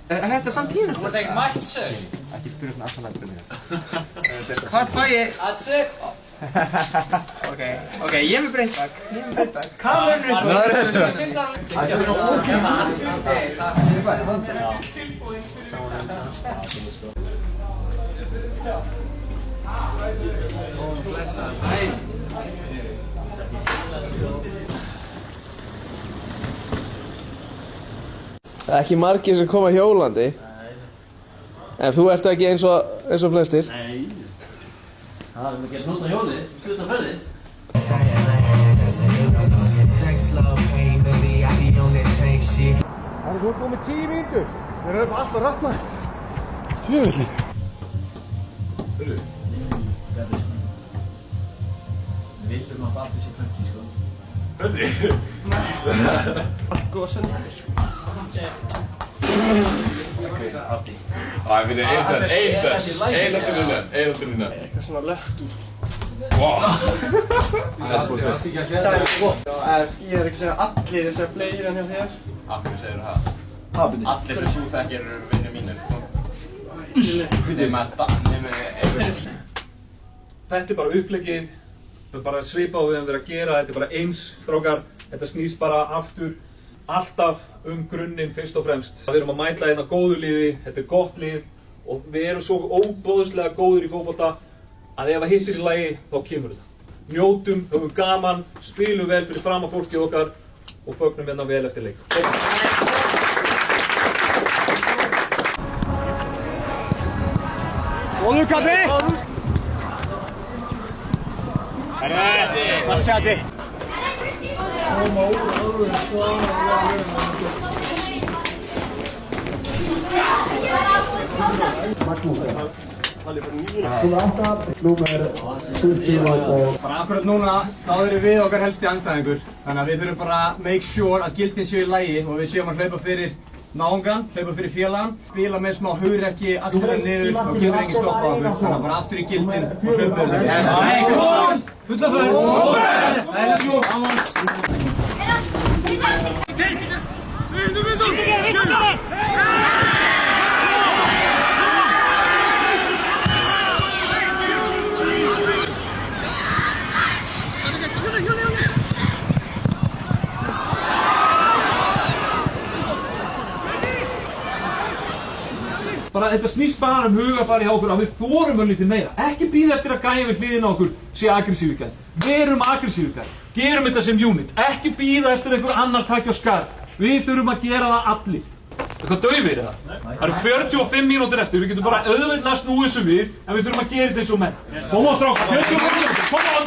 Þetta samt tíðan. Þú ert ekkert mætt, sög. Ekki spyrja svona aftan að mér. Hvað fæ ég? Atsi. Ok, ég er með breytbak. Hvað verður þetta? Það er þessu. Það er ókvæmna. Ok, takk. Það er ekki margir sem koma hjólandi. En þú ert ekki eins og flestir. Nei. Það er ekki að nota hjólið, stutta ferðið. Þú ert búinn með 10 mínútur. Þeir eru bara alltaf rappnaðir. Jöfnvelli. Hörru. Við viljum að Baldur sé pönki, sko. Hörru. Allt góð söndagur, sko. Allt í. Æ, við erum einhvern veginn. Eitthvað svona lött úr. Wow. Ég er ekki að segja allir þessar fleiri en hjá þér. Af hverju segir það? Allir sem þú þekkir eru vinnir mínir, sko. Nema Þetta er bara uppleggið, það er bara svipað við höfum verið að gera, þetta er bara eins, strákar, þetta snýst bara aftur, alltaf grunninn fyrst og fremst. Við erum að mæta hérna góðu liði, þetta er gott lið og við erum svo óboðslega góður í fótbolta að ef það hittir í lagi, þá kemur þetta. Njótum, höfum gaman, spilum vel fyrir fram að fólkið okkar og fögnum hérna vel eftir leik. Góður kaffi! Passati! Bara akkurat núna, þá erum við okkar helsti andstæðingur. Þannig að við þurfum bara að make sure að gildin séu í lagi og við séum að hlaupa fyrir náungan, hlaupa fyrir félagann, spila með smá hugrekki, axlinn niður og getur engin stoppa á okkur. Þannig að bara aftur í gildin og hlaupa fyrir þeim. Fulla færð! Let's go! Bara þetta snýst bara hugafari hjá okkur að við þorum lítið meira. Ekki bíða eftir að gæja við hliðina á okkur sé aggressív í gæð. Verum aggressív í gæð. Gerum þetta sem unit. Ekki bíða eftir einhver annar takja á skarð. Við þurfum að gera það allir. Eitthvað daufir það? Það eru 45 mínútur eftir. Við getum bara auðveldlega snúið þessu við en við þurfum að gera þetta eins og menn. Koma á strákar, 45 mínútur, koma á!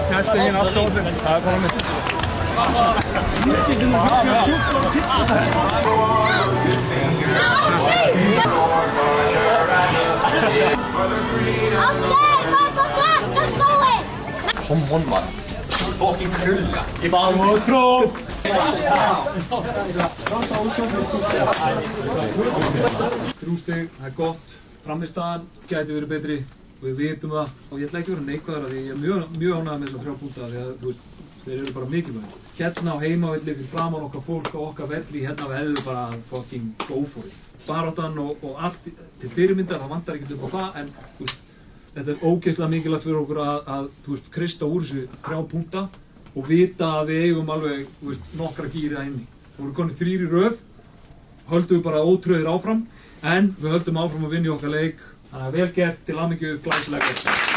Fjæstu hérna aftur á þessu. Það er bara mitt. Kom on, man. Fucking krulla. Vamos, Kró! 3 stig, það er gott. Frammistaðan gæti verið betri. Við vitum það og ég ætla ekki að vera neikvæður af því ég er mjög ánægður með þessa 3 punkta því að þeir eru bara mikilvægir. Hérna á heimavelli fyrir framan okkar fólk og okkar velli, hérna við hefðum bara fucking go for it. Baráttan og allt til fyrirmyndar, það vantar ekkert upp á það en þetta er ógeðslega mikilvægt fyrir okkur að kreista úr þessu 3 punkta og vita að við eigum alveg nokkra gíra inni. Það voru konið 3 í röð, höldum við bara ótröðir áfram en við höldum áfram að vinna í okkar leik. Þannig að vel gert til hamingju, glæsilega gert.